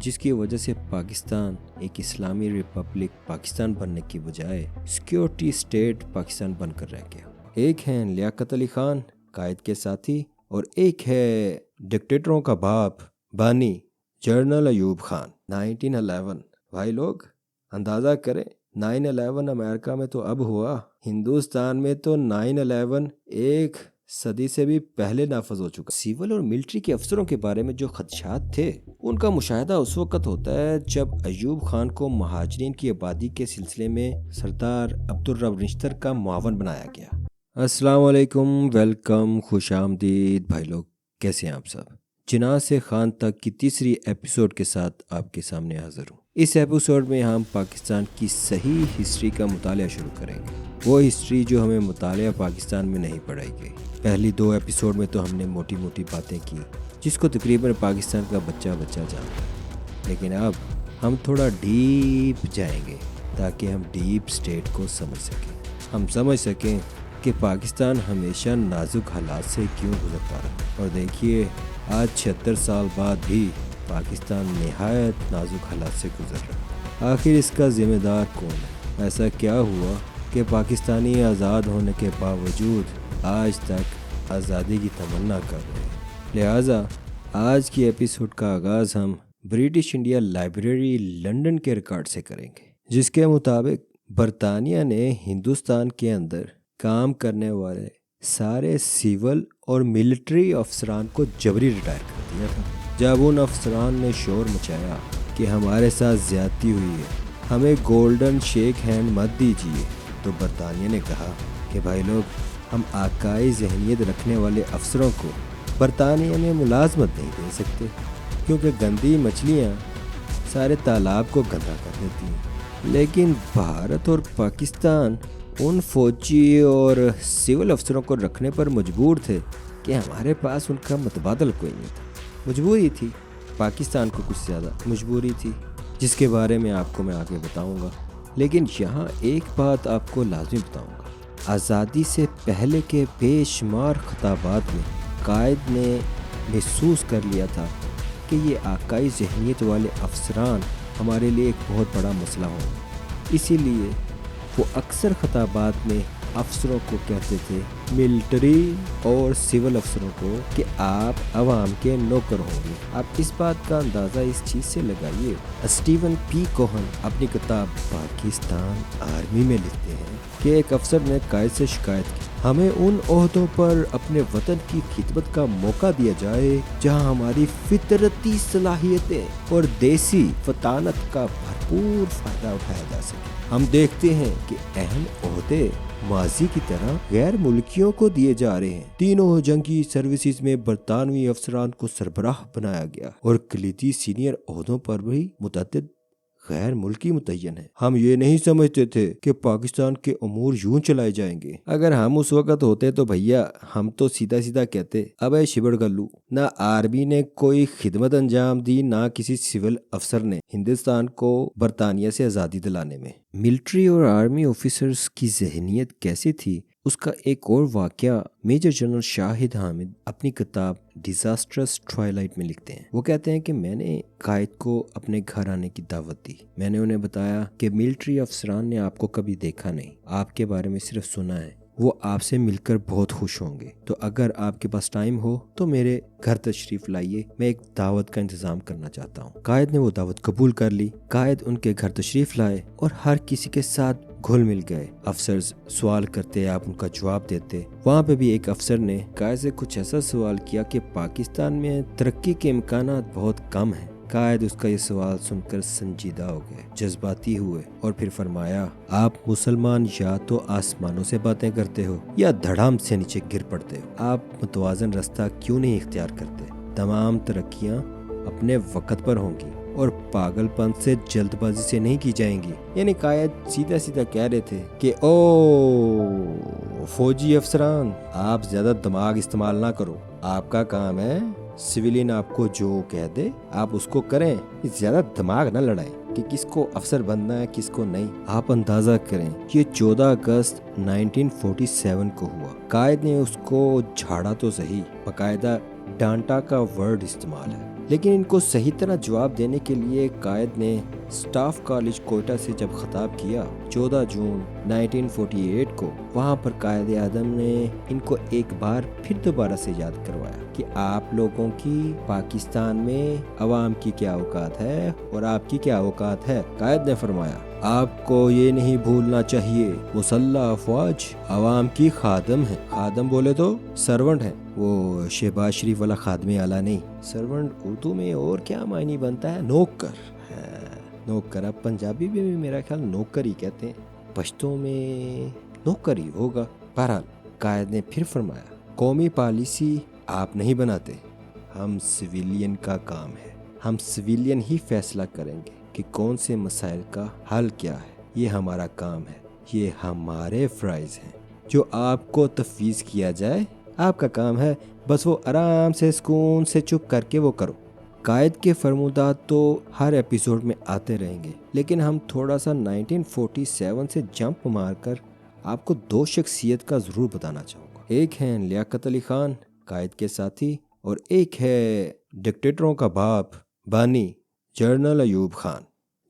جس کی وجہ سے پاکستان ایک اسلامی ریپبلک پاکستان بننے کی بجائے سیکیورٹی اسٹیٹ پاکستان بن کر رہ گیا۔ ایک ہے لیاقت علی خان قائد کے ساتھی، اور ایک ہے ڈکٹیٹروں کا باپ بانی جنرل ایوب خان۔ 1911 بھائی لوگ اندازہ کریں، 9/11 امریکہ میں تو اب ہوا، ہندوستان میں تو 9/11 ایک صدی سے بھی پہلے نافذ ہو چکا۔ سول اور ملٹری کے افسروں کے بارے میں جو خدشات تھے ان کا مشاہدہ اس وقت ہوتا ہے جب ایوب خان کو مہاجرین کی آبادی کے سلسلے میں سردار عبدالرب نشتر کا معاون بنایا گیا۔ السلام علیکم، ویلکم، خوش آمدید بھائی لوگ، کیسے ہیں آپ سب؟ جناح سے خان تک کی تیسری ایپیسوڈ کے ساتھ آپ کے سامنے حاضر ہوں۔ اس ایپیسوڈ میں ہم پاکستان کی صحیح ہسٹری کا مطالعہ شروع کریں گے، وہ ہسٹری جو ہمیں مطالعہ پاکستان میں نہیں پڑھائی گئی۔ پہلی 2 ایپیسوڈ میں تو ہم نے موٹی موٹی باتیں کی جس کو تقریباً پاکستان کا بچہ جانتا ہے، لیکن اب ہم تھوڑا ڈیپ جائیں گے تاکہ ہم ڈیپ سٹیٹ کو سمجھ سکیں، ہم سمجھ سکیں کہ پاکستان ہمیشہ نازک حالات سے کیوں گزرتا رہا۔ اور دیکھیے آج 76 سال بعد بھی پاکستان نہایت نازک حالات سے گزر رہا۔ آخر اس کا ذمہ دار کون ہے؟ ایسا کیا ہوا کہ پاکستانی آزاد ہونے کے باوجود آج تک آزادی کی تمنا کر رہے ہیں؟ لہٰذا آج کی ایپیسوڈ کا آغاز ہم برٹش انڈیا لائبریری لنڈن کے ریکارڈ سے کریں گے، جس کے مطابق برطانیہ نے ہندوستان کے اندر کام کرنے والے سارے سول اور ملٹری افسران کو جبری ریٹائر کر دیا تھا۔ جب ان افسران نے شور مچایا کہ ہمارے ساتھ زیادتی ہوئی ہے، ہمیں گولڈن شیک ہینڈ مت دیجیے، تو برطانیہ نے کہا کہ بھائی لوگ، ہم آقائی ذہنیت رکھنے والے افسروں کو برطانیہ میں ملازمت نہیں دے سکتے، کیونکہ گندی مچھلیاں سارے تالاب کو گندا کر دیتی ہیں۔ لیکن بھارت اور پاکستان ان فوجی اور سول افسروں کو رکھنے پر مجبور تھے کہ ہمارے پاس ان کا متبادل کوئی نہیں تھا۔ مجبوری تھی، پاکستان کو کچھ زیادہ مجبوری تھی، جس کے بارے میں آپ کو میں آگے بتاؤں گا۔ لیکن یہاں ایک بات آپ کو لازمی بتاؤں گا، آزادی سے پہلے کے بے شمار خطابات میں قائد نے محسوس کر لیا تھا کہ یہ آقائی ذہنیت والے افسران ہمارے لیے ایک بہت بڑا مسئلہ ہوں۔ اسی لیے وہ اکثر خطابات میں افسروں کو کہتے تھے، ملٹری اور سول افسروں کو، کہ آپ عوام کے نوکر ہوں گے۔ آپ اس بات کا اندازہ اس چیز سے لگائیے، اسٹیون پی کوہن اپنی کتاب پاکستان آرمی میں لکھتے ہیں کہ ایک افسر نے قائد سے شکایت کی، ہمیں ان عہدوں پر اپنے وطن کی خدمت کا موقع دیا جائے جہاں ہماری فطرتی صلاحیتیں اور دیسی فطانت کا بھرپور فائدہ اٹھایا جا سکے۔ ہم دیکھتے ہیں کہ اہم عہدے ماضی کی طرح غیر ملکیوں کو دیے جا رہے ہیں۔ تینوں جنگی سروسز میں برطانوی افسران کو سربراہ بنایا گیا اور کلیدی سینئر عہدوں پر بھی متعدد غیر ملکی متعین ہیں۔ ہم یہ نہیں سمجھتے تھے کہ پاکستان کے امور یوں چلائے جائیں گے۔ اگر ہم اس وقت ہوتے تو بھیا ہم تو سیدھا سیدھا کہتے، ابے شبڑ گلو، نہ آرمی نے کوئی خدمت انجام دی، نہ کسی سول افسر نے ہندوستان کو برطانیہ سے آزادی دلانے میں۔ ملٹری اور آرمی آفیسرز کی ذہنیت کیسی تھی، اس کا ایک اور واقعہ میجر جنرل شاہد حامد اپنی کتاب ڈیزاسٹرس ٹوائلائٹ میں لکھتے ہیں۔ وہ کہتے ہیں کہ میں نے قائد کو اپنے گھر آنے کی دعوت دی۔ میں نے انہیں بتایا کہ ملٹری افسران نے آپ کو کبھی دیکھا نہیں، آپ کے بارے میں صرف سنا ہے، وہ آپ سے مل کر بہت خوش ہوں گے، تو اگر آپ کے پاس ٹائم ہو تو میرے گھر تشریف لائیے، میں ایک دعوت کا انتظام کرنا چاہتا ہوں۔ قائد نے وہ دعوت قبول کر لی۔ قائد ان کے گھر تشریف لائے اور ہر کسی کے ساتھ گھل مل گئے۔ افسرز سوال کرتے، آپ ان کا جواب دیتے۔ وہاں پہ بھی ایک افسر نے قائد سے کچھ ایسا سوال کیا کہ پاکستان میں ترقی کے امکانات بہت کم ہیں۔ قائد اس کا یہ سوال سن کر سنجیدہ ہو گئے، جذباتی ہوئے، اور پھر فرمایا، آپ مسلمان یا تو آسمانوں سے باتیں کرتے ہو یا دھڑام سے نیچے گر پڑتے ہو، آپ متوازن راستہ کیوں نہیں اختیار کرتے؟ تمام ترقیاں اپنے وقت پر ہوں گی اور پاگل پن سے جلد بازی سے نہیں کی جائیں گی۔ یعنی قائد سیدھا سیدھا کہہ رہے تھے کہ فوجی افسران، آپ زیادہ دماغ استعمال نہ کرو، آپ کا کام ہے سویلین آپ کو جو کہہ دے آپ اس کو کریں، زیادہ دماغ نہ لڑائیں کہ کس کو افسر بننا ہے کس کو نہیں۔ آپ اندازہ کریں، یہ 14 اگست 1947 کو ہوا۔ قائد نے اس کو جھاڑا تو صحیح، باقاعدہ ڈانٹا کا ورڈ استعمال ہے، لیکن ان کو صحیح طرح جواب دینے کے لیے قائد نے سٹاف کالج کوئٹہ سے جب خطاب کیا 14 جون 1948 کو، وہاں پر قائد اعظم نے ان کو ایک بار پھر دوبارہ سے یاد کروایا کہ آپ لوگوں کی پاکستان میں عوام کی کیا اوقات ہے اور آپ کی کیا اوقات ہے۔ قائد نے فرمایا آپ کو یہ نہیں بھولنا چاہیے مسلح افواج عوام کی خادم ہے۔ خادم بولے تو سرونٹ ہے، وہ شہباز شریف والا خادم اعلیٰ نہیں۔ سرونٹ اردو میں اور کیا معنی بنتا ہے؟ نوکر۔ نوکر اب پنجابی میں بھی میرا خیال نوکر ہی کہتے ہیں، پشتوں میں نوکر ہی ہوگا۔ بہرحال قائد نے پھر فرمایا قومی پالیسی آپ نہیں بناتے، ہم سویلین کا کام ہے، ہم سویلین ہی فیصلہ کریں گے کہ کون سے مسائل کا حل کیا ہے، یہ ہمارا کام ہے، یہ ہمارے فرائض ہیں جو آپ کو تفویض کیا جائے، آپ کا کام ہے بس وہ آرام سے سکون سے چپ کر کے وہ کرو۔ قائد کے فرمودات تو ہر ایپیسوڈ میں آتے رہیں گے، لیکن ہم تھوڑا سا 1947 سے جمپ مار کر آپ کو دو شخصیت کا ضرور بتانا چاہوں گا۔ ایک ہے لیاقت علی خان قائد کے ساتھی، اور ایک ہے ڈکٹیٹروں کا باپ بانی جنرل ایوب خان۔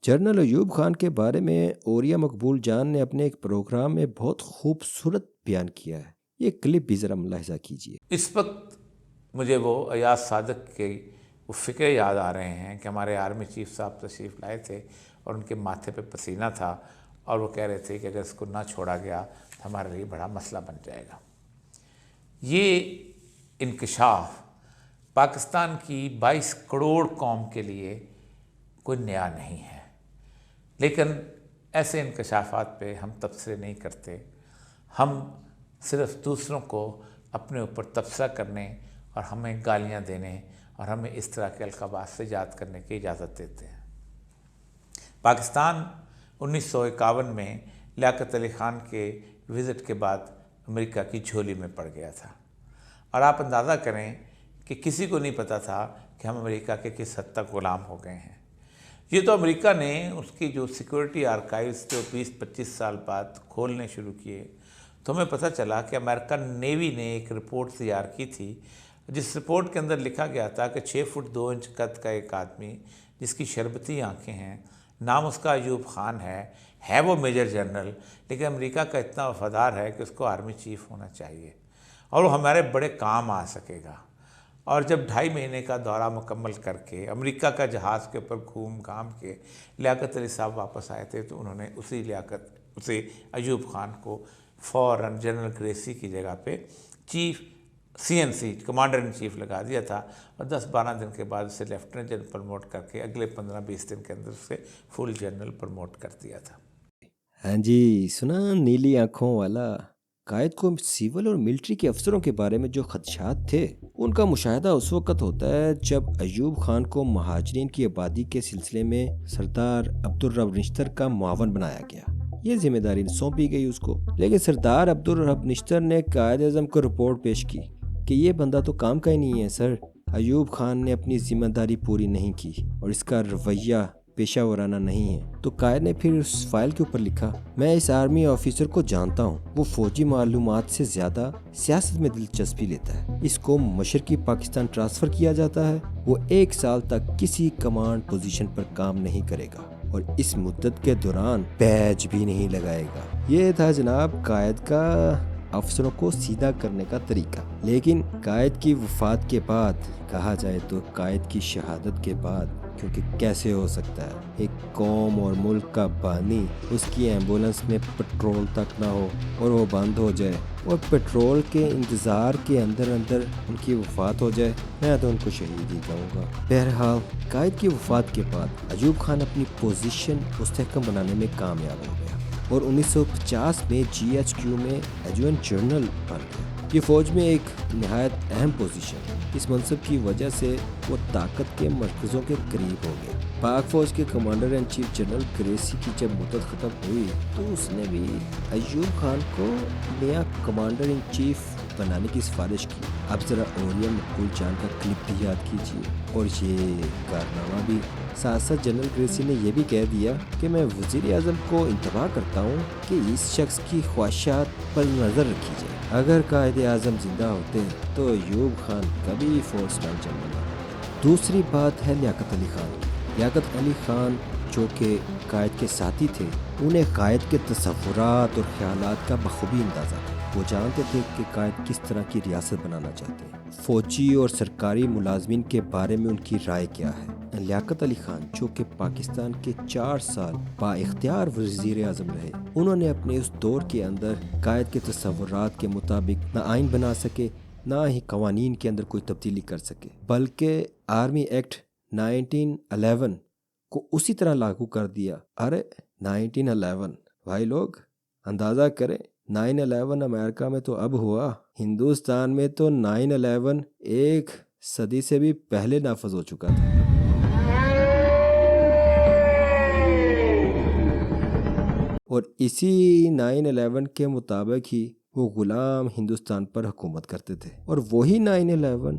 جنرل ایوب خان کے بارے میں اوریا مقبول جان نے اپنے ایک پروگرام میں بہت خوبصورت بیان کیا ہے، یہ کلپ بھی ذرا ملاحظہ کیجیے۔ اس وقت مجھے وہ ایاز صادق کے وہ فکرے یاد آ رہے ہیں کہ ہمارے آرمی چیف صاحب تشریف لائے تھے اور ان کے ماتھے پہ پسینہ تھا، اور وہ کہہ رہے تھے کہ اگر اس کو نہ چھوڑا گیا تو ہمارے لیے بڑا مسئلہ بن جائے گا۔ یہ انکشاف پاکستان کی 22 کروڑ قوم کے لیے کوئی نیا نہیں ہے، لیکن ایسے انکشافات پہ ہم تبصرے نہیں کرتے، ہم صرف دوسروں کو اپنے اوپر تبصرہ کرنے اور ہمیں گالیاں دینے اور ہمیں اس طرح کے القابات سے یاد کرنے کی اجازت دیتے ہیں۔ پاکستان 1951 میں لیاقت علی خان کے وزٹ کے بعد امریکہ کی جھولی میں پڑ گیا تھا، اور آپ اندازہ کریں کہ کسی کو نہیں پتا تھا کہ ہم امریکہ کے کس حد تک غلام ہو گئے ہیں۔ یہ تو امریکہ نے اس کی جو سیکورٹی آرکائیوز جو 20-25 سال بعد کھولنے شروع کیے تو ہمیں پتہ چلا کہ امریکن نیوی نے ایک رپورٹ تیار کی تھی، جس رپورٹ کے اندر لکھا گیا تھا کہ 6 فٹ 2 انچ قد کا ایک آدمی جس کی شربتی آنکھیں ہیں، نام اس کا ایوب خان ہے وہ میجر جنرل، لیکن امریکہ کا اتنا وفادار ہے کہ اس کو آرمی چیف ہونا چاہیے اور وہ ہمارے بڑے کام آ سکے گا۔ اور جب 2.5 مہینے کا دورہ مکمل کر کے امریکہ کا جہاز کے اوپر گھوم گھام کے لیاقت علی صاحب واپس آئے تھے تو انہوں نے اسے ایوب خان کو فوراً جنرل گریسی کی جگہ پہ chief CNC commander in chief لگا دیا تھا، اور 10-12 دن کے بعد اسے لیفٹیننٹ جنرل پروموٹ کر کے اگلے 15-20 دن کے اندر اسے فل جنرل پروموٹ کر دیا تھا۔ ہاں جی، سنا نیلی آنکھوں والا۔ قائد کو سیول اور ملٹری کے افسروں کے بارے میں جو خدشات تھے ان کا مشاہدہ اس وقت ہوتا ہے جب ایوب خان کو مہاجرین کی آبادی کے سلسلے میں سردار عبدالرب نشتر کا معاون بنایا گیا۔ یہ ذمہ داری سونپی گئی اس کو، لیکن سردار عبدالرب نشتر نے قائد اعظم کو رپورٹ پیش کی کہ یہ بندہ تو کام کا ہی نہیں ہے سر۔ ایوب خان نے اپنی ذمہ داری پوری نہیں کی اور اس کا رویہ پیشہ ورانہ نہیں ہے، تو قائد نے پھر اس فائل کے اوپر لکھا میں اس آرمی آفیسر کو جانتا ہوں، وہ فوجی معلومات سے زیادہ سیاست میں دلچسپی لیتا ہے، اس کو مشرقی پاکستان ٹرانسفر کیا جاتا ہے، وہ 1 سال تک کسی کمانڈ پوزیشن پر کام نہیں کرے گا اور اس مدت کے دوران بیج بھی نہیں لگائے گا۔ یہ تھا جناب قائد کا افسروں کو سیدھا کرنے کا طریقہ۔ لیکن قائد کی وفات کے بعد، کہا جائے تو قائد کی شہادت کے بعد، کیونکہ کیسے ہو سکتا ہے ایک قوم اور ملک کا بانی اس کی ایمبولنس میں پٹرول تک نہ ہو اور وہ بند ہو جائے اور پٹرول کے انتظار کے اندر ان کی وفات ہو جائے؟ میں تو ان کو شہید ہی کہوں گا۔ بہرحال قائد کی وفات کے بعد ایوب خان اپنی پوزیشن مستحکم بنانے میں کامیاب ہو گیا اور 1950 میں GHQ میں ایڈجوینٹ جنرل بن گیا۔ یہ فوج میں ایک نہایت اہم پوزیشن ہے، اس منصب کی وجہ سے وہ طاقت کے مرکزوں کے قریب ہو گیا۔ پاک فوج کے commander in chief general Gracey کی جب مدت ختم ہوئی تو اس نے بھی ایوب خان کو نیا کمانڈر ان چیف بنانے کی سفارش کی۔ اب ذرا اوریا مقبول جان کا کلپ بھی یاد کیجیے اور یہ کارنامہ بھی۔ ساتھ ساتھ جنرل گریسی نے یہ بھی کہہ دیا کہ میں وزیر اعظم کو انتباہ کرتا ہوں کہ اس شخص کی خواہشات پر نظر رکھی جائے، اگر قائد اعظم زندہ ہوتے تو ایوب خان کبھی 4 اسٹار جنرل دوسری بات ہے لیاقت علی خان کی۔ لیاقت علی خان جو کہ قائد کے ساتھی تھے، انہیں قائد کے تصورات اور خیالات کا بخوبی اندازہ تھا۔ وہ جانتے تھے کہ قائد کس طرح کی ریاست بنانا چاہتے ہیں، فوجی اور سرکاری ملازمین کے بارے میں ان کی رائے کیا ہے۔ لیاقت علی خان جو کہ پاکستان کے 4 سال با اختیار وزیر اعظم رہے، انہوں نے اپنے اس دور کے اندر قائد کے تصورات کے مطابق نہ آئین بنا سکے، نہ ہی قوانین کے اندر کوئی تبدیلی کر سکے، بلکہ آرمی ایکٹ 1911 کو اسی طرح لاگو کر دیا۔ ارے 1911 بھائی لوگ اندازہ کریں، 9/11 امریکہ میں تو اب ہوا، ہندوستان میں تو 9/11 ایک صدی سے بھی پہلے نافذ ہو چکا تھا۔ اور اسی 9/11 کے مطابق ہی وہ غلام ہندوستان پر حکومت کرتے تھے، اور وہی 9/11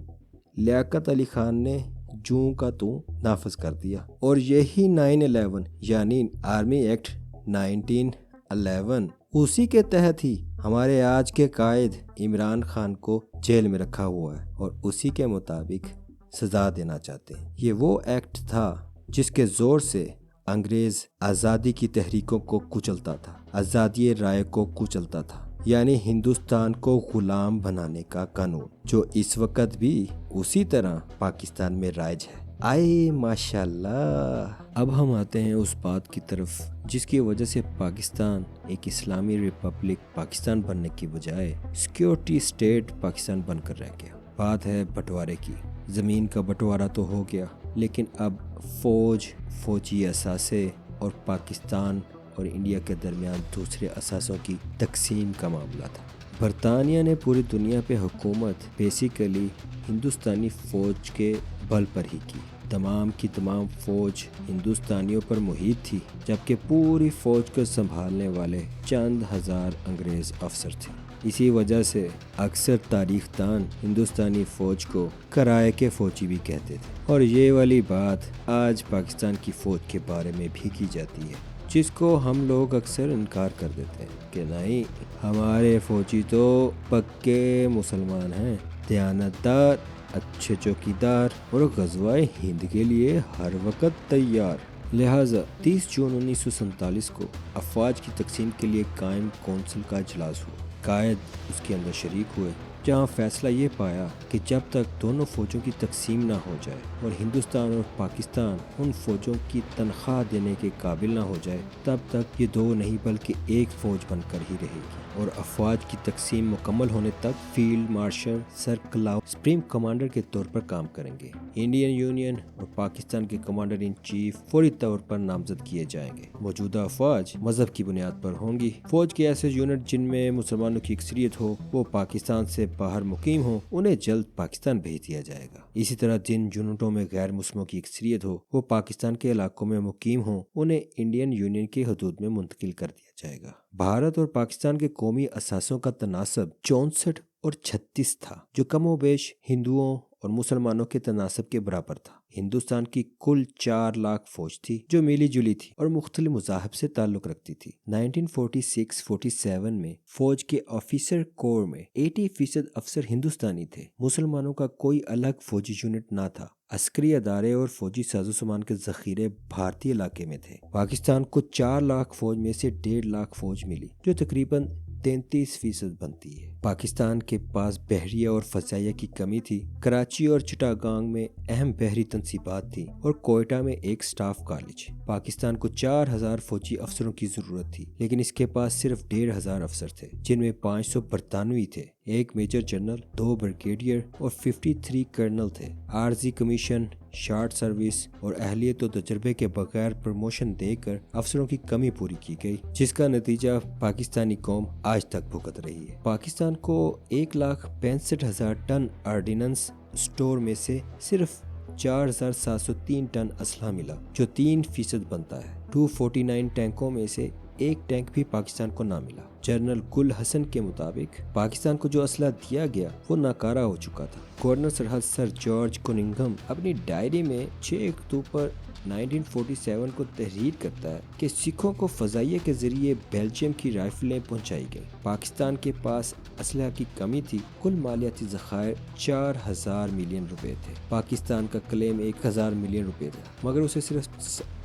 لیاقت علی خان نے جوں کا توں نافذ کر دیا، اور یہی 9/11 یعنی آرمی ایکٹ 1911 اسی کے تحت ہی ہمارے آج کے قائد عمران خان کو جیل میں رکھا ہوا ہے، اور اسی کے مطابق سزا دینا چاہتے ہیں۔ یہ وہ ایکٹ تھا جس کے زور سے انگریز آزادی کی تحریکوں کو کچلتا تھا، آزادی رائے کو کچلتا تھا، یعنی ہندوستان کو غلام بنانے کا قانون، جو اس وقت بھی اسی طرح پاکستان میں رائج ہے۔ آئے ماشاءاللہ۔ اب ہم آتے ہیں اس بات کی طرف جس کی وجہ سے پاکستان ایک اسلامی ریپبلک پاکستان بننے کی بجائے سیکیورٹی اسٹیٹ پاکستان بن کر رہ گیا۔ بات ہے بٹوارے کی۔ زمین کا بٹوارہ تو ہو گیا، لیکن اب فوجی اثاثے اور پاکستان اور انڈیا کے درمیان دوسرے اثاثوں کی تقسیم کا معاملہ تھا۔ برطانیہ نے پوری دنیا پہ حکومت بیسیکلی ہندوستانی فوج کے بل پر ہی کی۔ تمام کی تمام فوج ہندوستانیوں پر محیط تھی، جبکہ پوری فوج کو سنبھالنے والے چند ہزار انگریز افسر تھے۔ اسی وجہ سے اکثر تاریخ دان ہندوستانی فوج کو کرائے کے فوجی بھی کہتے تھے، اور یہ والی بات آج پاکستان کی فوج کے بارے میں بھی کی جاتی ہے، جس کو ہم لوگ اکثر انکار کر دیتے ہیں کہ نہیں، ہمارے فوجی تو پکے مسلمان ہیں، دیانتدار، اچھے چوکیدار اور غزوہ ہند کے لیے ہر وقت تیار۔ لہٰذا 30 جون 1947 کو افواج کی تقسیم کے لیے قائم کونسل کا اجلاس ہوا۔ قائد اس کے اندر شریک ہوئے، جہاں فیصلہ یہ پایا کہ جب تک دونوں فوجوں کی تقسیم نہ ہو جائے اور ہندوستان اور پاکستان ان فوجوں کی تنخواہ دینے کے قابل نہ ہو جائے، تب تک یہ دو نہیں بلکہ ایک فوج بن کر ہی رہے گی، اور افواج کی تقسیم مکمل ہونے تک فیلڈ مارشل سر کلاؤڈ سپریم کمانڈر کے طور پر کام کریں گے۔ انڈین یونین اور پاکستان کے کمانڈر ان چیف فوری طور پر نامزد کیے جائیں گے۔ موجودہ افواج مذہب کی بنیاد پر ہوں گی۔ فوج کے ایسے یونٹ جن میں مسلمانوں کی اکثریت ہو، وہ پاکستان سے باہر مقیم ہوں، انہیں جلد پاکستان بھیج دیا جائے گا۔ اسی طرح جن یونٹوں میں غیر مسلموں کی اکثریت ہو، وہ پاکستان کے علاقوں میں مقیم ہوں، انہیں انڈین یونین کی حدود میں منتقل کر دیا جائے گا۔ بھارت اور پاکستان کے قومی اثاثوں کا تناسب 64 اور 36 تھا، جو کم و بیش ہندوؤں اور مسلمانوں کے تناسب کے برابر تھا۔ ہندوستان کی کل 4 لاکھ فوج تھی، جو ملی جلی تھی اور مختلف مذاہب سے تعلق رکھتی تھی۔ 1946-47 میں فوج کے آفیسر کور میں 80% افسر ہندوستانی تھے۔ مسلمانوں کا کوئی الگ فوجی یونٹ نہ تھا۔ عسکری ادارے اور فوجی سازو سامان کے ذخیرے بھارتی علاقے میں تھے۔ پاکستان کو 4 لاکھ فوج میں سے 1.5 لاکھ فوج ملی، جو تقریباً 33% بنتی ہے۔ پاکستان کے پاس بحریہ اور فضائیہ کی کمی تھی۔ کراچی اور چٹاگانگ میں اہم بحری تنصیبات تھیں، اور کوئٹہ میں ایک سٹاف کالج۔ پاکستان کو 4000 فوجی افسروں کی ضرورت تھی، لیکن اس کے پاس صرف 1500 افسر تھے، جن میں 500 برطانوی تھے، 1 میجر جنرل، 2 بریگیڈیئر اور 53 کرنل تھے۔ عارضی کمیشن، شارٹ سروس اور اہلیت و تجربے کے بغیر پروموشن دے کر افسروں کی کمی پوری کی گئی، جس کا نتیجہ پاکستانی قوم آج تک بھگت رہی ہے۔ پاکستان کو 1,65,000 ٹن آرڈیننس اسٹور میں سے صرف 4,703 ٹن اسلحہ ملا، جو 3% بنتا ہے۔ 249 ٹینکوں میں سے ایک ٹینک بھی پاکستان کو نہ ملا۔ جنرل گل حسن کے مطابق پاکستان کو جو اسلحہ دیا گیا وہ ناکارہ ہو چکا تھا۔ گورنر سرحد سر جارج کننگھم اپنی ڈائری میں 6 اکتوبر 1947 کو تحریر کرتا ہے کہ سکھوں کو فضائیہ کے ذریعے بیلجیم کی رائفلیں پہنچائی گئیں۔ پاکستان کے پاس اسلحہ کی کمی تھی۔ کل مالیاتی ذخائر 4000 ملین روپے تھے۔ پاکستان کا کلیم 1000 ملین روپے تھا، مگر اسے صرف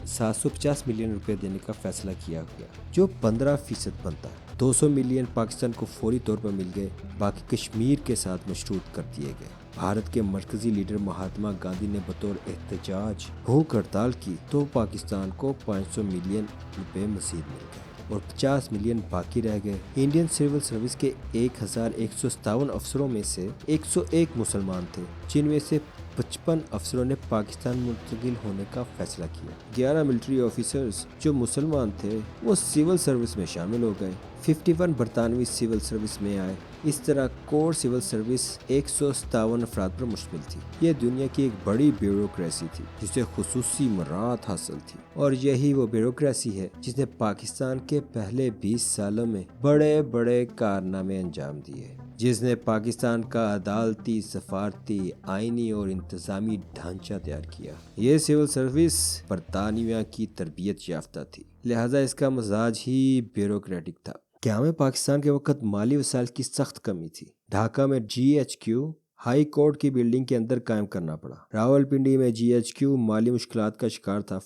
750 ملین روپے دینے کا فیصلہ کیا گیا، جو 15% بنتا ہے۔ 200 ملین پاکستان کو فوری طور پر مل گئے، باقی کشمیر کے ساتھ مشروط کر دیے گئے۔ بھارت کے مرکزی لیڈر مہاتما گاندھی نے بطور احتجاج بھوک ہڑتال کی تو پاکستان کو 500 ملین روپے مزید مل گئے اور 50 ملین باقی رہ گئے۔ انڈین سول سروس کے 1157 افسروں میں سے 101 مسلمان تھے، جن میں سے 55 افسروں نے پاکستان منتقل ہونے کا فیصلہ کیا۔ 11 ملٹری آفیسرز جو مسلمان تھے وہ سول سروس میں شامل ہو گئے۔ 51 برطانوی سول سروس میں آئے۔ اس طرح کور سول سروس 157 افراد پر مشتمل تھی۔ یہ دنیا کی ایک بڑی بیوروکریسی تھی جسے خصوصی مراعات حاصل تھی، اور یہی وہ بیوروکریسی ہے جس نے پاکستان کے پہلے 20 سالوں میں بڑے بڑے کارنامے انجام دیے، جس نے پاکستان کا عدالتی، سفارتی، آئینی اور انتظامی ڈھانچہ تیار کیا۔ یہ سول سروس برطانیہ کی تربیت یافتہ تھی، لہذا اس کا مزاج ہی بیوروکریٹک تھا۔ قیام پاکستان کے وقت مالی وسائل کی سخت کمی تھی۔ ڈھاکہ میں GHQ ہائی کورٹ کی بلڈنگ کے اندر قائم کرنا پڑا۔ راولپنڈی میں GHQ مالی مشکلات کا شکار تھا۔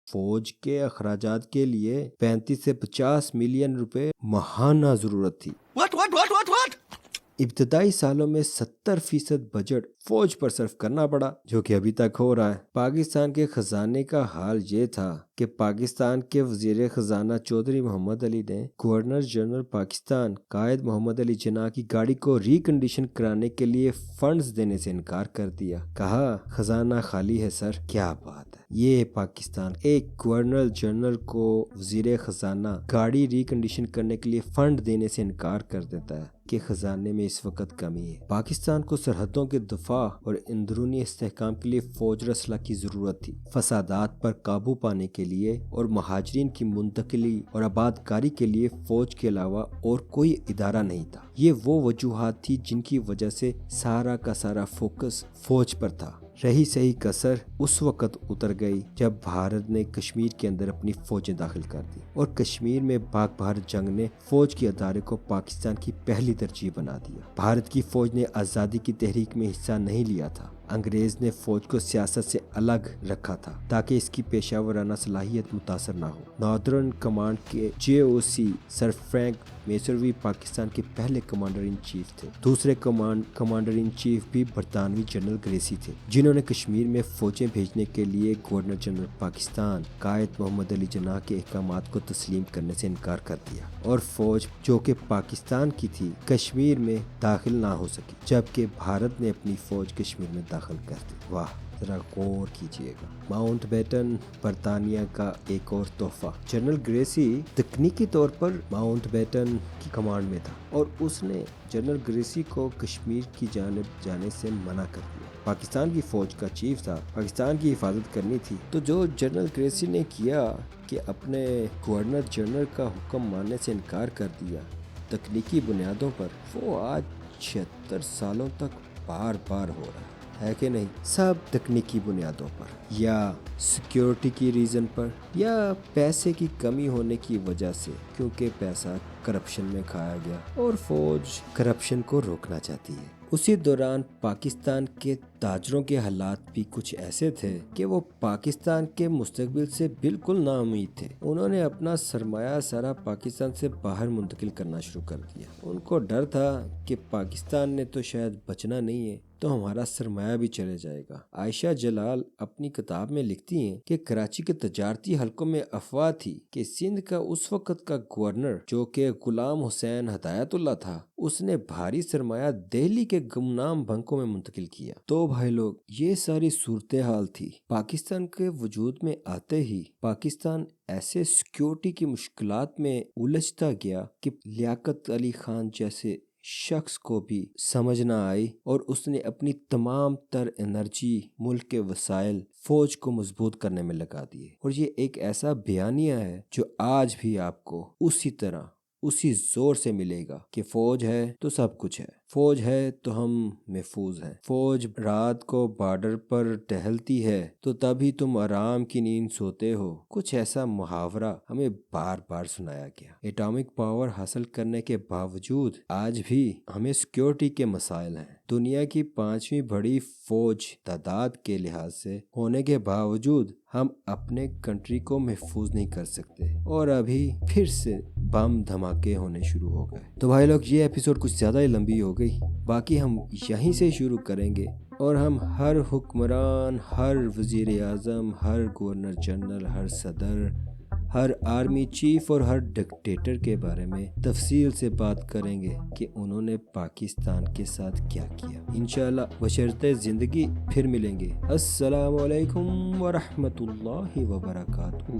فوج کے اخراجات کے لیے 35 سے 50 ملین روپے ماہانہ ضرورت تھی۔ ابتدائی سالوں میں 70% بجٹ فوج پر صرف کرنا پڑا، جو کہ ابھی تک ہو رہا ہے۔ پاکستان کے خزانے کا حال یہ تھا کہ پاکستان کے وزیر خزانہ چودھری محمد علی نے گورنر جنرل پاکستان قائد محمد علی جناح کی گاڑی کو ریکنڈیشن کرانے کے لیے فنڈز دینے سے انکار کر دیا۔ کہا خزانہ خالی ہے سر۔ کیا بات ہے! یہ پاکستان ایک گورنر جنرل کو وزیر خزانہ گاڑی ریکنڈیشن کرنے کے لیے فنڈ دینے سے انکار کر دیتا ہے کہ خزانے میں اس وقت کمی ہے۔ پاکستان کو سرحدوں کے دفاع اور اندرونی استحکام کے لیے فوج اسلحہ کی ضرورت تھی۔ فسادات پر قابو پانے کے لیے اور مہاجرین کی منتقلی اور آباد کاری کے لیے فوج کے علاوہ اور کوئی ادارہ نہیں تھا۔ یہ وہ وجوہات تھی جن کی وجہ سے سارا کا سارا فوکس فوج پر تھا۔ رہی صحیح کسر اس وقت اتر گئی جب بھارت نے کشمیر کے اندر اپنی فوجیں داخل کر دی، اور کشمیر میں پاک بھارت جنگ نے فوج کے ادارے کو پاکستان کی پہلی ترجیح بنا دیا۔ بھارت کی فوج نے آزادی کی تحریک میں حصہ نہیں لیا تھا۔ انگریز نے فوج کو سیاست سے الگ رکھا تھا تاکہ اس کی پیشہ ورانہ صلاحیت متاثر نہ ہو۔ ناردرن کمانڈ کے JOC سر فرینک میسروی پاکستان کے پہلے کمانڈر ان چیف تھے۔ دوسرے کمانڈر ان چیف بھی برطانوی جنرل گریسی تھے، جنہوں نے کشمیر میں فوجیں بھیجنے کے لیے گورنر جنرل پاکستان قائد محمد علی جناح کے احکامات کو تسلیم کرنے سے انکار کر دیا، اور فوج جو کہ پاکستان کی تھی کشمیر میں داخل نہ ہو سکی، جبکہ بھارت نے اپنی فوج کشمیر میں داخل کر دی۔ واہ، ذرا غور کیجئے گا۔ ماؤنٹ بیٹن برطانیہ کا ایک اور تحفہ۔ جنرل گریسی تکنیکی طور پر ماؤنٹ بیٹن کی کمانڈ میں تھا، اور اس نے جنرل گریسی کو کشمیر کی جانب جانے سے منع کر دیا۔ پاکستان کی فوج کا چیف تھا، پاکستان کی حفاظت کرنی تھی، تو جو جنرل گریسی نے کیا کہ اپنے گورنر جنرل کا حکم ماننے سے انکار کر دیا تکنیکی بنیادوں پر، وہ آج 76 سالوں تک بار بار ہو رہا ہے کہ نہیں؟ سب تکنیکی بنیادوں پر، یا سیکیورٹی کی ریزن پر، یا پیسے کی کمی ہونے کی وجہ سے، کیونکہ پیسہ کرپشن میں کھایا گیا اور فوج کرپشن کو روکنا چاہتی ہے۔ اسی دوران پاکستان کے تاجروں کے حالات بھی کچھ ایسے تھے کہ وہ پاکستان کے مستقبل سے بالکل نا امید تھے۔ انہوں نے اپنا سرمایہ سارا پاکستان سے باہر منتقل کرنا شروع کر دیا۔ ان کو ڈر تھا کہ پاکستان نے تو شاید بچنا نہیں ہے، تو ہمارا سرمایہ بھی چلے جائے گا۔ عائشہ جلال اپنی کتاب میں لکھتی ہیں کہ کراچی کے تجارتی حلقوں میں افواہ تھی کہ سندھ کا اس وقت کا گورنر، جو کہ غلام حسین ہدایت اللہ تھا، اس نے بھاری سرمایہ دہلی کے گمنام بینکوں میں منتقل کیا۔ تو بھائی لوگ، یہ ساری صورتحال تھی۔ پاکستان کے وجود میں آتے ہی پاکستان ایسے سیکیورٹی کی مشکلات میں الجھتا گیا کہ لیاقت علی خان جیسے شخص کو بھی سمجھ نہ آئی، اور اس نے اپنی تمام تر انرجی، ملک کے وسائل، فوج کو مضبوط کرنے میں لگا دیے۔ اور یہ ایک ایسا بیانیہ ہے جو آج بھی آپ کو اسی طرح، اسی زور سے ملے گا کہ فوج ہے تو سب کچھ ہے، فوج ہے تو ہم محفوظ ہیں، فوج رات کو بارڈر پر ٹہلتی ہے تو تبھی تم آرام کی نیند سوتے ہو، کچھ ایسا محاورہ ہمیں بار بار سنایا گیا۔ ایٹامک پاور حاصل کرنے کے باوجود آج بھی ہمیں سیکیورٹی کے مسائل ہیں۔ دنیا کی 5ویں بڑی فوج تعداد کے لحاظ سے ہونے کے باوجود ہم اپنے کنٹری کو محفوظ نہیں کر سکتے، اور ابھی پھر سے بم دھماکے ہونے شروع ہو گئے۔ تو بھائی لوگ، یہ ایپیسوڈ کچھ زیادہ ہی لمبی ہو گئی، باقی ہم یہیں سے شروع کریں گے، اور ہم ہر حکمران، ہر وزیر اعظم، ہر گورنر جنرل، ہر صدر، ہر آرمی چیف اور ہر ڈکٹیٹر کے بارے میں تفصیل سے بات کریں گے کہ انہوں نے پاکستان کے ساتھ کیا کیا۔ انشاءاللہ بشرطِ زندگی پھر ملیں گے۔ السلام علیکم ورحمۃ اللہ وبرکاتہ۔